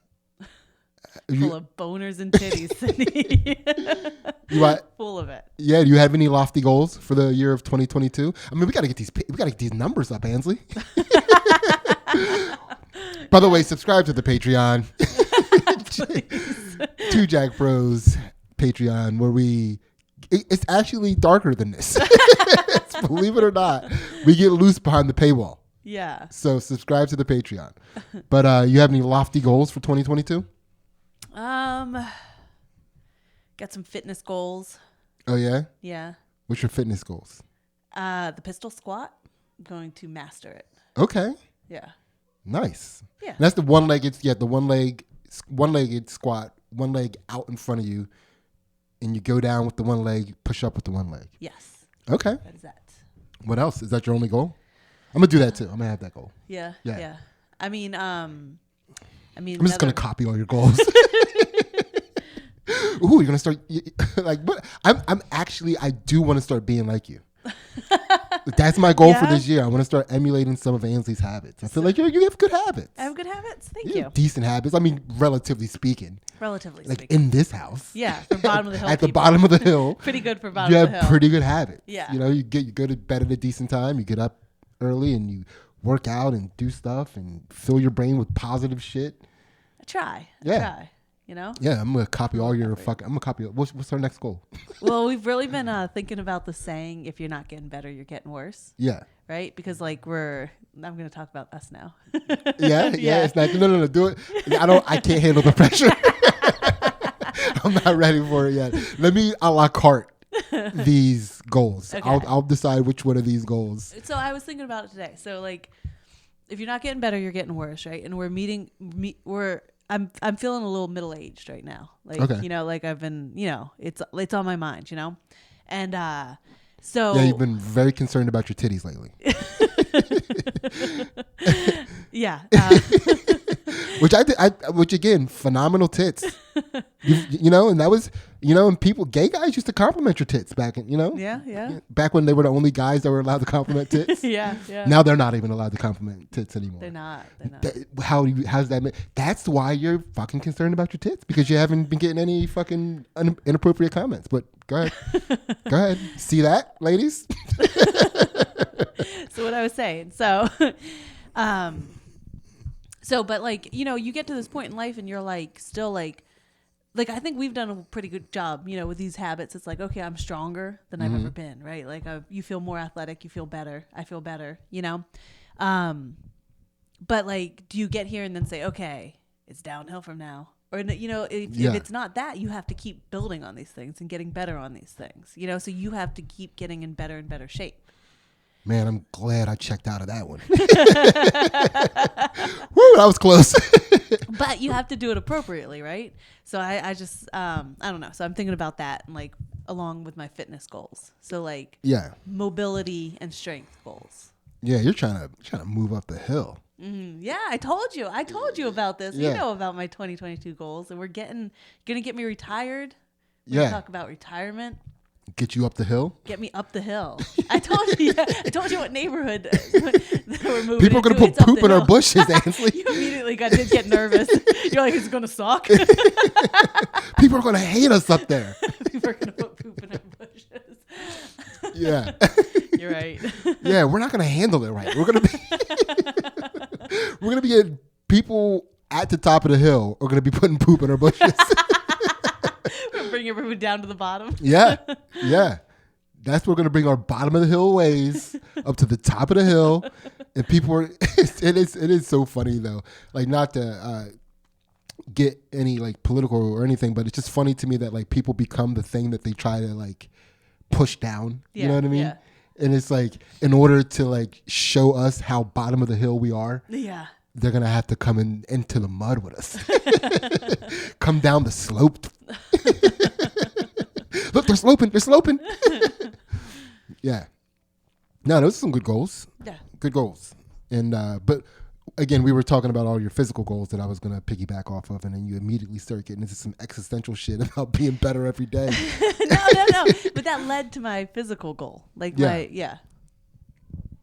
Full of boners and titties, Sidney. You what? Full of it. Yeah. Do you have any lofty goals for the year of 2022? I mean, we gotta get these numbers up, Ansley. By the way, subscribe to the Patreon. Two Jack Bros Patreon, where it's actually darker than this. Believe it or not, we get loose behind the paywall. Yeah. So subscribe to the Patreon. But you have any lofty goals for 2022? Got some fitness goals. Oh yeah? Yeah. What's your fitness goals? The pistol squat. I'm going to master it. Okay. Yeah. Nice. Yeah. And that's the one-legged squat, one leg out in front of you, and you go down with the one leg, push up with the one leg. Yes. Okay. That is that. What else? Is that your only goal? I'm gonna do that too. I'm gonna have that goal. Yeah. Yeah. Yeah. I mean, I'm just gonna copy all your goals. Ooh, you're gonna start like what? I'm actually, I do want to start being like you. That's my goal for this year. I want to start emulating some of Ansley's habits. I feel like you have good habits. I have good habits. Thank You you. have decent habits. I mean, relatively speaking. Relatively Like speaking. in this house. Yeah, for bottom of the hill. At the people. bottom of the hill. Pretty good for bottom You of the have hill. pretty good habits. Yeah. You know, you go to bed at a decent time. You get up early and you work out and do stuff and fill your brain with positive shit. I try. Yeah. Try. You know? Yeah, I'm gonna copy all your fucking. I'm gonna copy. What's our next goal? Well, we've really been thinking about the saying, if you're not getting better, you're getting worse. Yeah. Right? Because like I'm going to talk about us now. Yeah. It's not. No. Do it. I can't handle the pressure. I'm not ready for it yet. Let me a la carte these goals. Okay. I'll decide which one of these goals. So I was thinking about it today. So like, if you're not getting better, you're getting worse, right? And I'm feeling a little middle aged right now. Like, Okay. you know, like I've been, you know, it's on my mind, you know? And so Yeah, you've been very concerned about your titties lately. yeah. Which again, phenomenal tits. You know, and that was, you know, and gay guys used to compliment your tits back in, you know? Yeah. Back when they were the only guys that were allowed to compliment tits. Yeah. Now they're not even allowed to compliment tits anymore. They're not. How's that? That's why you're fucking concerned about your tits, because you haven't been getting any fucking inappropriate comments. But go ahead. See that, ladies? So what I was saying. So, but like, you know, you get to this point in life and you're like, still like I think we've done a pretty good job, you know, with these habits. It's like, okay, I'm stronger than I've ever been, right? Like you feel more athletic, you feel better. I feel better, you know? But like, do you get here and then say, okay, it's downhill from now? Or, you know, if it's not that, you have to keep building on these things and getting better on these things, you know? So you have to keep getting in better and better shape. Man, I'm glad I checked out of that one. Woo, that was close. But you have to do it appropriately, right? So I just, I don't know. So I'm thinking about that, and like along with my fitness goals. So like mobility and strength goals. Yeah, you're trying to move up the hill. Yeah, I told you about this. Yeah. You know about my 2022 goals, and we're gonna get me retired. Talk about retirement. Get you up the hill? Get me up the hill. I told you what neighborhood that we're moving. People are going to put poop in our bushes, Ansley. You immediately did get nervous. You're like, it's going to suck. People are going to hate us up there. People are going to put poop in our bushes. Yeah. You're right. Yeah, we're not going to handle it right. We're going to be people at the top of the hill are going to be putting poop in our bushes. Bring everyone down to the bottom. Yeah. That's where we're gonna bring our bottom of the hill ways up to the top of the hill, and people are. It is so funny though. Like, not to get any like political or anything, but it's just funny to me that like people become the thing that they try to like push down. You know what I mean? Yeah. And it's like, in order to like show us how bottom of the hill we are. Yeah. They're gonna have to come into the mud with us. Come down the slope. Look, they're sloping. Yeah. No, those are some good goals. Yeah. Good goals. And but again, we were talking about all your physical goals that I was gonna piggyback off of, and then you immediately start getting into some existential shit about being better every day. No. But that led to my physical goal. Like, Yeah. yeah.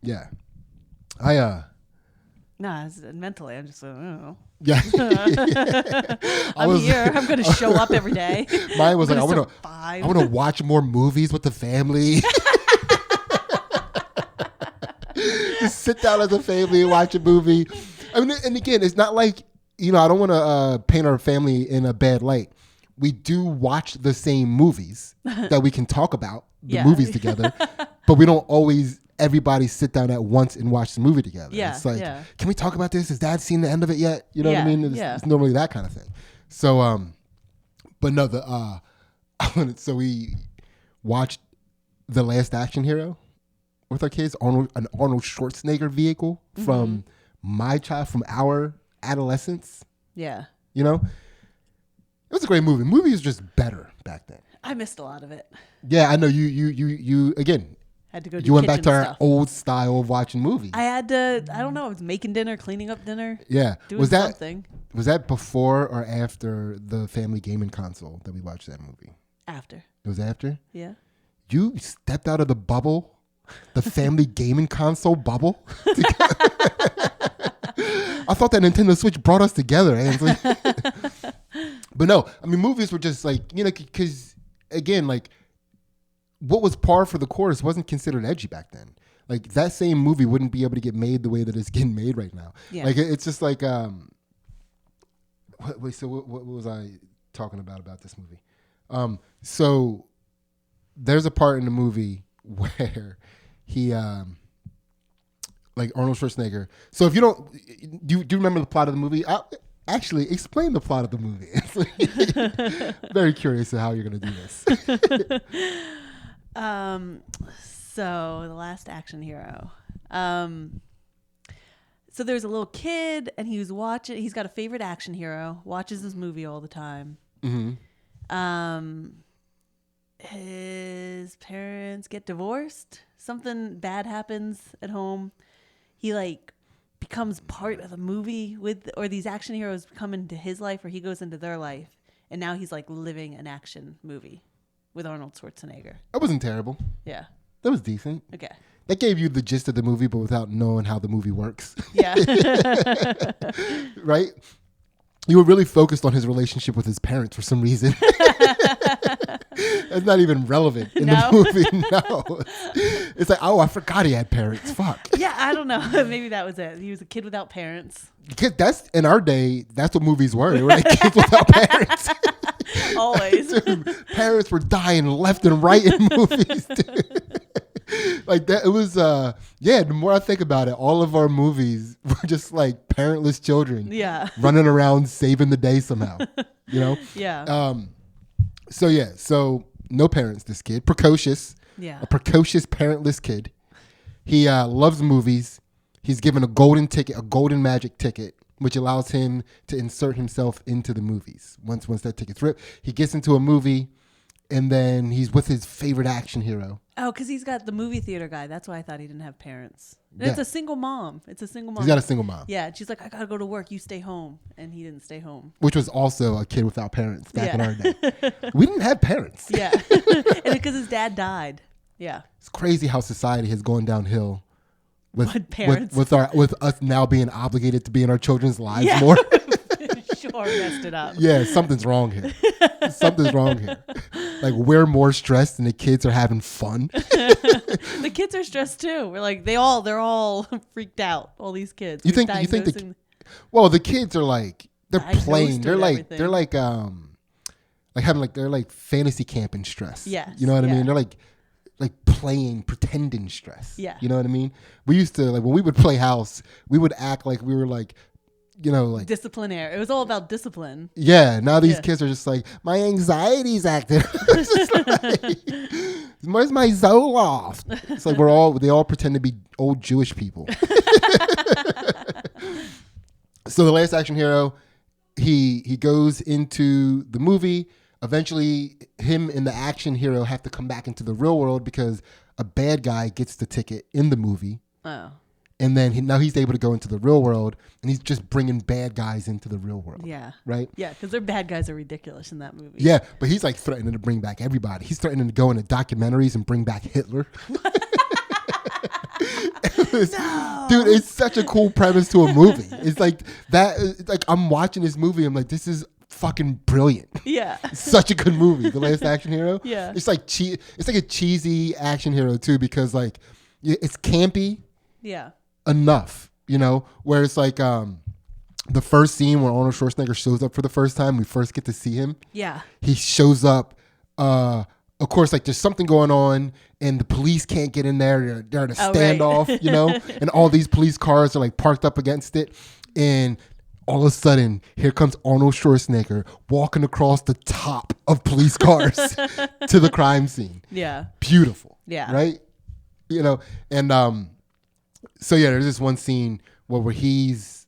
Yeah. Nah, mentally, I'm just I don't know. Yeah. I'm here. I'm going to show up every day. Mine was like, I want to watch more movies with the family. Just sit down as a family and watch a movie. I mean, and again, it's not like, I don't want to paint our family in a bad light. We do watch the same movies that we can talk about the movies together, but we don't always everybody sit down at once and watch the movie together. Yeah, it's like, can we talk about this? Has Dad seen the end of it yet? You know what I mean? It's normally that kind of thing. So, but no, so we watched The Last Action Hero with our kids, an Arnold Schwarzenegger vehicle from our adolescence. Yeah. It was a great movie. Movie was just better back then. I missed a lot of it. Yeah, I know you again. Had to go to you went back to stuff. our old style of watching movies. I had to, I don't know, I was making dinner, cleaning up dinner. Yeah. Doing something. Was that before or after the family gaming console that we watched that movie? After. It was after? Yeah. You stepped out of the bubble, the family gaming console bubble? I thought that Nintendo Switch brought us together, Ansley. But no, I mean, movies were just like, because again, like, what was par for the course wasn't considered edgy back then. Like, that same movie wouldn't be able to get made the way that it's getting made right now. Yeah. Like, it's just like, what was I talking about this movie? So there's a part in the movie where he, like Arnold Schwarzenegger. So if you do you remember the plot of the movie? Actually, explain the plot of the movie. Very curious of how you're going to do this. So The Last Action Hero. So there's a little kid and he's got a favorite action hero, watches this movie all the time. Mm-hmm. His parents get divorced. Something bad happens at home. He becomes part of the movie or these action heroes come into his life or he goes into their life. And now he's living an action movie with Arnold Schwarzenegger. That wasn't terrible. Yeah. That was decent. Okay. That gave you the gist of the movie, but without knowing how the movie works. Yeah. Right? You were really focused on his relationship with his parents for some reason. That's not even relevant in the movie. No. It's like, oh, I forgot he had parents. Fuck. Yeah, I don't know. Maybe that was it. He was a kid without parents. That's in our day, that's what movies were. They were like kids without parents. Always. Dude, parents were dying left and right in movies, dude. Like that, it was, the more I think about it, all of our movies were just like parentless children. Yeah. Running around saving the day somehow, Yeah. So no parents, this kid. Precocious. Yeah. A precocious, parentless kid. He loves movies. He's given a golden magic ticket, which allows him to insert himself into the movies. Once that ticket's ripped, he gets into a movie, and then he's with his favorite action hero. Oh, because he's got the movie theater guy. That's why I thought he didn't have parents. Yeah. It's a single mom. He's got a single mom. Yeah. She's like, I got to go to work. You stay home. And he didn't stay home. Which was also a kid without parents back in our day. We didn't have parents. Yeah. And because his dad died. Yeah. It's crazy how society has gone downhill with parents. with us now being obligated to be in our children's lives more. Sure messed it up. Yeah, something's wrong here. Like, we're more stressed and the kids are having fun. The kids are stressed too. We're like, they're all freaked out. All these kids. You think the kids are like, they're playing. They're like fantasy camping stress. Yes. You know what I mean? They're like playing, pretending stress. Yeah. You know what I mean? We used to, when we would play house, we would act like we were disciplinary. It was all about discipline. Yeah. Now these kids are just like, my anxiety's active. It's just like, where's my Zoloft? It's like they all pretend to be old Jewish people. So The Last Action Hero, he goes into the movie. Eventually, him and the action hero have to come back into the real world because a bad guy gets the ticket in the movie. Oh. And then now he's able to go into the real world, and he's just bringing bad guys into the real world. Yeah. Right? Yeah, because their bad guys are ridiculous in that movie. Yeah, but he's like threatening to bring back everybody. He's threatening to go into documentaries and bring back Hitler. Dude, it's such a cool premise to a movie. It's like that. It's like I'm watching this movie. I'm like, this is fucking brilliant. Yeah. It's such a good movie. The Last Action Hero. Yeah. It's like it's like a cheesy action hero too, because like it's campy. Yeah. Enough, where it's like the first scene where Arnold Schwarzenegger shows up for the first time. We first get to see him. Yeah. He shows up. Of course, like there's something going on, and the police can't get in there. They're at a standoff, right. And all these police cars are like parked up against it, and all of a sudden, here comes Arnold Schwarzenegger walking across the top of police cars to the crime scene. Yeah. Beautiful. Yeah. Right. And so yeah, there's this one scene where he's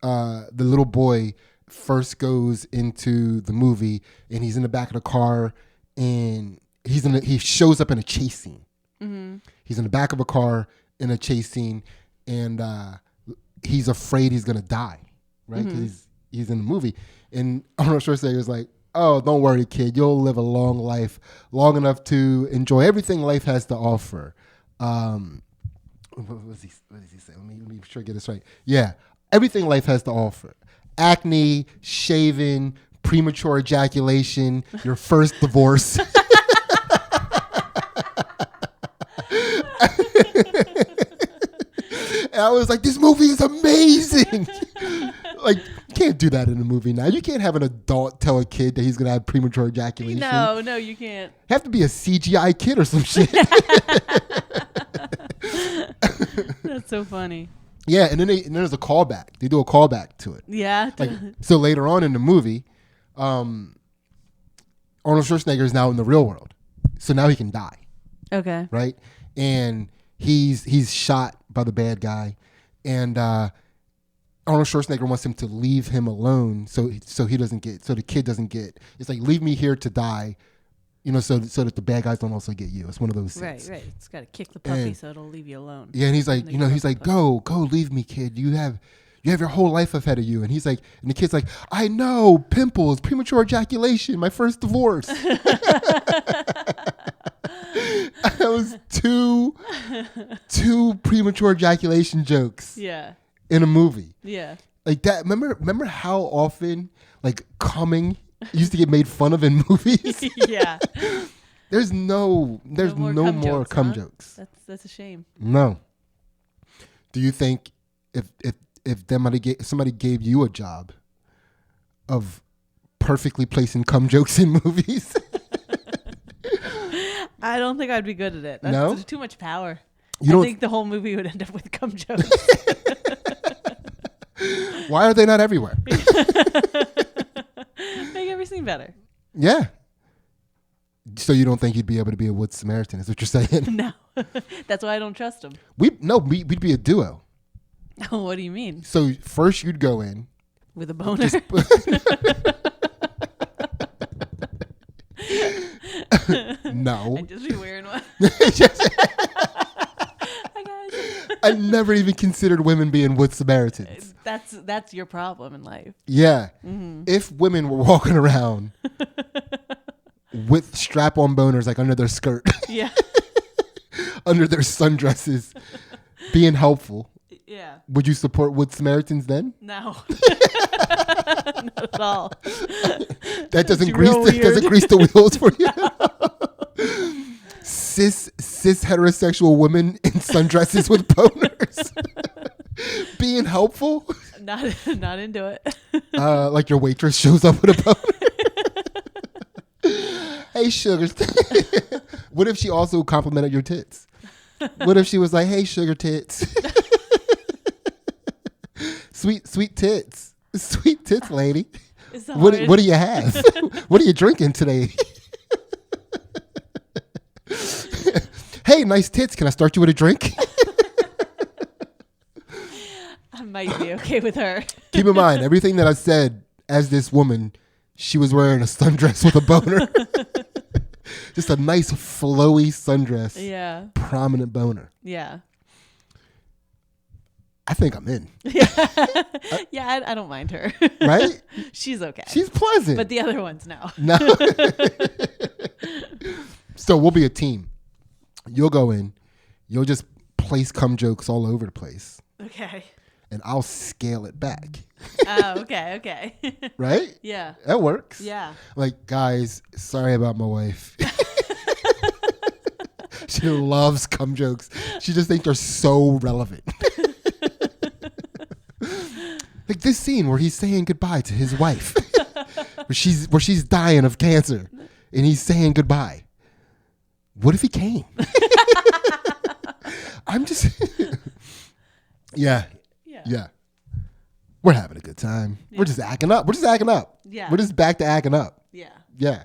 the little boy first goes into the movie, and he's in the back of the car, and he shows up in a chase scene. Mm-hmm. He's in the back of a car in a chase scene, and he's afraid he's gonna die, right? Because he's in the movie, and Arnold Schwarzenegger's like, "Oh, don't worry, kid. You'll live a long life, long enough to enjoy everything life has to offer." What does he say? Let me make sure I get this right. Yeah, everything life has to offer: acne, shaving, premature ejaculation, your first divorce. And I was like, this movie is amazing. Like, you can't do that in a movie now. You can't have an adult tell a kid that he's going to have premature ejaculation. No, you can't. Have to be a CGI kid or some shit. That's so funny. Yeah, and then there's a callback. They do a callback to it. Yeah. Like, so later on in the movie, Arnold Schwarzenegger is now in the real world. So now he can die. Okay. Right? And he's shot by the bad guy, and Arnold Schwarzenegger wants him to leave him alone so the kid doesn't get. It's like, leave me here to die, so that the bad guys don't also get you. It's one of those things. Right. It's got to kick the puppy so it'll leave you alone. Yeah, and he's like, he's like, go, leave me, kid. You have your whole life ahead of you. And he's like, and the kid's like, I know, pimples, premature ejaculation, my first divorce. That was two premature ejaculation jokes. Yeah. In a movie. Yeah. Like that. Remember how often like coming used to get made fun of in movies? Yeah. There's no more cum jokes. That's a shame. No. Do you think if somebody gave you a job of perfectly placing cum jokes in movies? I don't think I'd be good at it. That's too much power. I think the whole movie would end up with cum jokes. Why are they not everywhere? Make every scene better. Yeah. So you don't think you'd be able to be a Wood Samaritan, is what you're saying? No. That's why I don't trust him. We'd be a duo. Oh, what do you mean? So first you'd go in. With a boner? No. I'd just be wearing one. I never even considered women being Wood Samaritans. That's your problem in life. Yeah. Mm-hmm. If women were walking around with strap-on boners like under their skirt. Yeah. Under their sundresses, being helpful. Yeah. Would you support Wood Samaritans then? No. Not at all. That doesn't grease the wheels for you. No. Cis heterosexual women in sundresses with boners. Being helpful? Not into it. Like your waitress shows up with a boner. Hey, sugar. What if she also complimented your tits? What if she was like, hey, sugar tits. Sweet tits. Sweet tits, lady. What do you have? What are you drinking today? Hey, nice tits. Can I start you with a drink? I might be okay with her. Keep in mind, everything that I said as this woman, she was wearing a sundress with a boner. Just a nice flowy sundress. Yeah. Prominent boner. Yeah. I think I'm in. Yeah, I don't mind her. Right? She's okay. She's pleasant. But the other ones, no. No. So we'll be a team. You'll go in. You'll just place cum jokes all over the place, Okay. and I'll scale it back. Oh, okay. Right? Yeah. That works. Yeah. Like, guys, sorry about my wife. She loves cum jokes. She just thinks they're so relevant. Like this scene where he's saying goodbye to his wife, where she's dying of cancer, and he's saying goodbye. What if he came? I'm just, yeah. We're having a good time. Yeah. We're just acting up. Yeah. We're just back to acting up. Yeah. Yeah.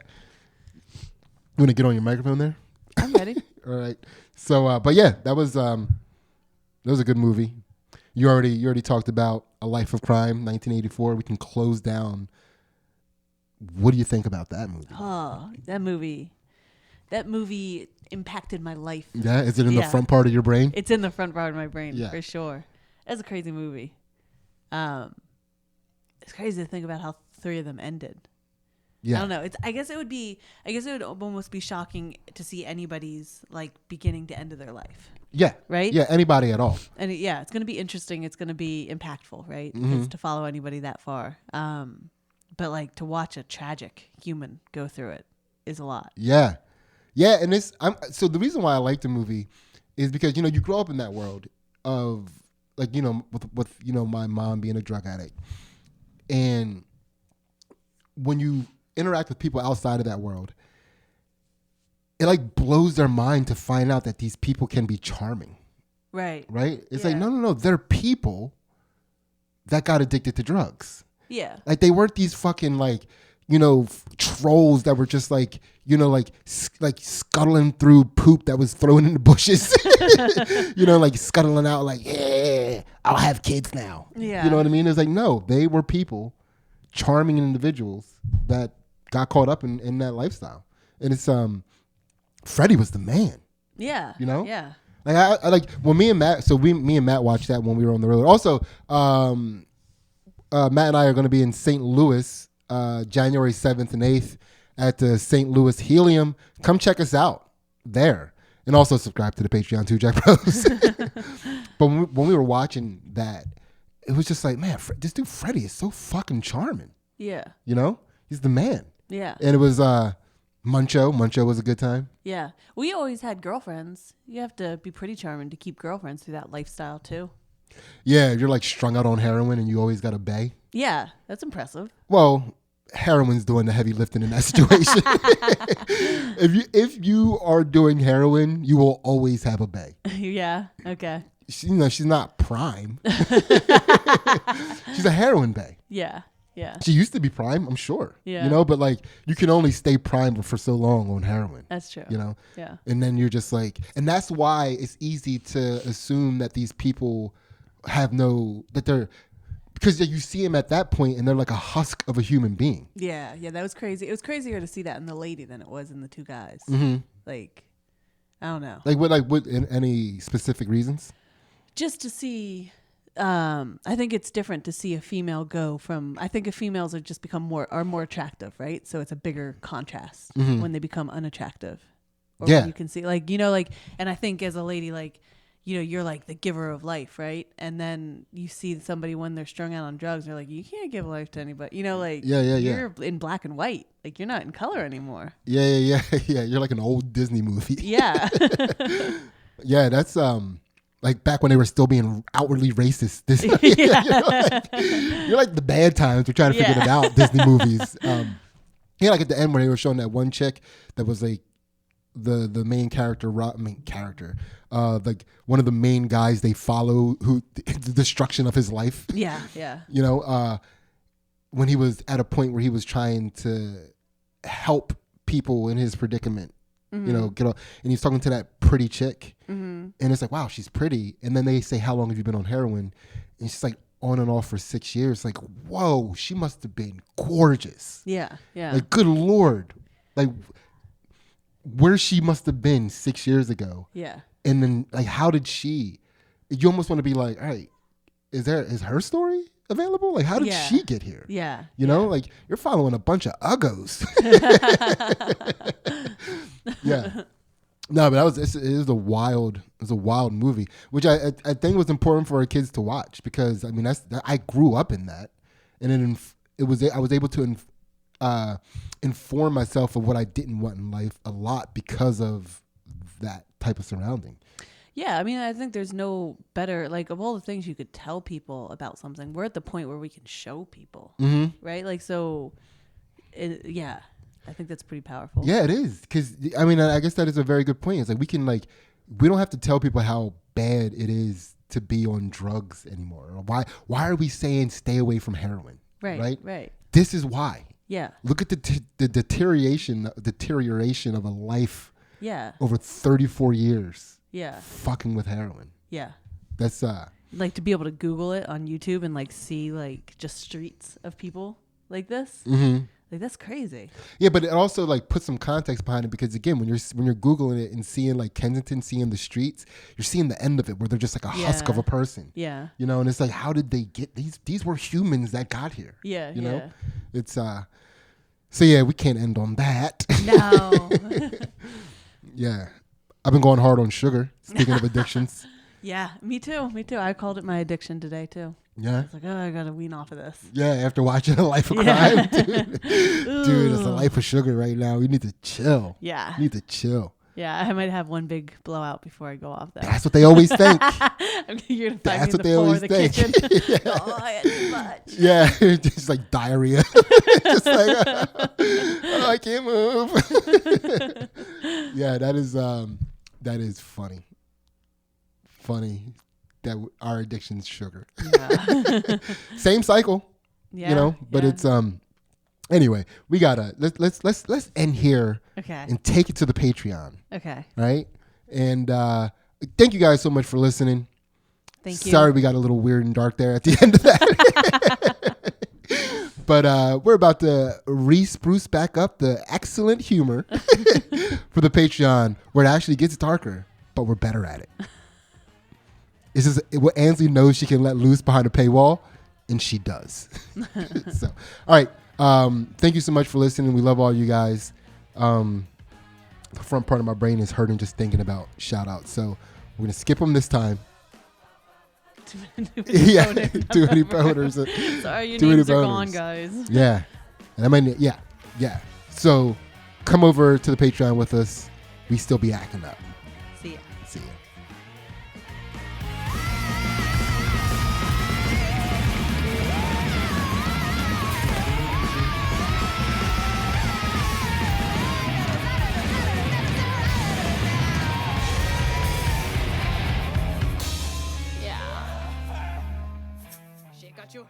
You want to get on your microphone there? I'm ready. All right. So, but yeah, that was a good movie. You already talked about A Life of Crime, 1984. We can close down. What do you think about that movie? Oh, that movie impacted my life. Yeah, is it in the front part of your brain? It's in the front part of my brain, for sure. That's a crazy movie. It's crazy to think about how 3 of them ended. Yeah. I don't know. I guess it would almost be shocking to see anybody's like beginning to end of their life. Yeah. Right? Yeah, anybody at all. And it's going to be interesting. It's going to be impactful, right? Mm-hmm. It's to follow anybody that far. But like to watch a tragic human go through it is a lot. Yeah. Yeah, and so the reason why I like the movie is because, you grow up in that world of like, with my mom being a drug addict. And when you interact with people outside of that world, it like blows their mind to find out that these people can be charming. Right. It's like, no, they're people that got addicted to drugs. Yeah. Like they weren't these fucking like, trolls that were just like, like scuttling through poop that was thrown in the bushes, like scuttling out like, yeah, I'll have kids now. Yeah. You know what I mean? It's like, no, they were people, charming individuals that got caught up in that lifestyle. And it's, Freddie was the man. Yeah. Yeah. Like I like when me and Matt watched that when we were on the road. Also, Matt and I are going to be in St. Louis, January 7th and 8th at the St. Louis Helium. Come check us out there. And also subscribe to the Patreon too, Jack Bros. But when we were watching that, it was just like, man, this dude Freddie is so fucking charming. Yeah. He's the man. Yeah. And it was Muncho. Muncho was a good time. Yeah. We always had girlfriends. You have to be pretty charming to keep girlfriends through that lifestyle too. Yeah, you're like strung out on heroin and you always got a bae. Yeah, that's impressive. Well, heroin's doing the heavy lifting in that situation. If you are doing heroin, you will always have a bae. Yeah. Okay. She's not prime. She's a heroin bae. Yeah. Yeah. She used to be prime, I'm sure. Yeah. But like you can only stay prime for so long on heroin. That's true. Yeah. And then you're just like, and that's why it's easy to assume that these people because you see them at that point and they're like a husk of a human being. Yeah. Yeah. That was crazy. It was crazier to see that in the lady than it was in the 2 guys. Mm-hmm. Like, I don't know. What any specific reasons? Just to see, I think it's different to see a female go from, I think if females are just become more attractive, right? So it's a bigger contrast when they become unattractive. Or when you can see and I think as a lady, like, you're like the giver of life, right? And then you see somebody when they're strung out on drugs, they're like, you can't give life to anybody. You're in black and white. Like you're not in color anymore. Yeah. You're like an old Disney movie. Yeah. Yeah, that's like back when they were still being outwardly racist. You're like the bad times. We're trying to figure it out. Disney movies. Like at the end where they were showing that one chick that was like the main character, like one of the main guys they follow, who the destruction of his life. Yeah. When he was at a point where he was trying to help people in his predicament. Get off, and he's talking to that pretty chick, and it's like, wow, she's pretty. And then they say, how long have you been on heroin? And she's like, on and off for 6 years. Like, whoa, she must have been gorgeous. Yeah. Like, good Lord, like where she must have been 6 years ago. Yeah. And then like, how did she? You almost want to be like, all right, is her story available? Like, how did she get here? Yeah. Like you're following a bunch of uggos. Yeah. No, but it is a wild movie, which I think was important for our kids to watch because I mean I grew up in that, and I was able to inform myself of what I didn't want in life a lot because of that type of surrounding. Yeah, I mean, I think there's no better, like, of all the things you could tell people about something, we're at the point where we can show people, right? Like, so, yeah, I think that's pretty powerful. Yeah, it is. Because, I mean, I guess that is a very good point. It's like we don't have to tell people how bad it is to be on drugs anymore. Or why are we saying stay away from heroin? Right. This is why. Yeah. Look at the deterioration of a life over 34 years. Yeah. Fucking with heroin. Yeah. That's like to be able to Google it on YouTube and like see like just streets of people like this. Mm-hmm. Like that's crazy. Yeah, but it also like puts some context behind it because again, when you're Googling it and seeing like Kensington, seeing the streets, you're seeing the end of it where they're just like a husk of a person. Yeah. You know, and it's like, how did they get these were humans that got here. Yeah. You know? It's so yeah, we can't end on that. No. Yeah. I've been going hard on sugar. Speaking of addictions. Yeah, me too. I called it my addiction today too. Yeah. It's like, oh, I gotta wean off of this. Yeah, after watching A Life of Crime, dude. Dude, it's a life of sugar right now. We need to chill. Yeah. We need to chill. Yeah, I might have one big blowout before I go off that. That's what they always think. You're gonna find That's me what they always think. The oh, I had too much. Yeah, just like diarrhea. Just like, oh, I can't move. Yeah, that is funny. Funny that our addiction's sugar. Yeah. Same cycle. Yeah, you know, but it's anyway, we gotta let's end here. Okay. And take it to the Patreon. Okay. Right? And thank you guys so much for listening. Thank you. Sorry we got a little weird and dark there at the end of that. But we're about to re-spruce back up the excellent humor for the Patreon where it actually gets darker, but we're better at it. It's just what Ansley knows she can let loose behind a paywall, and she does. So, all right. Thank you so much for listening. We love all you guys. The front part of my brain is hurting just thinking about shout outs. So we're going to skip them this time. Too many too many boners. Sorry, your names are gone, guys. Yeah. And I mean, yeah. So come over to the Patreon with us. We still be acting up. See ya. She got you.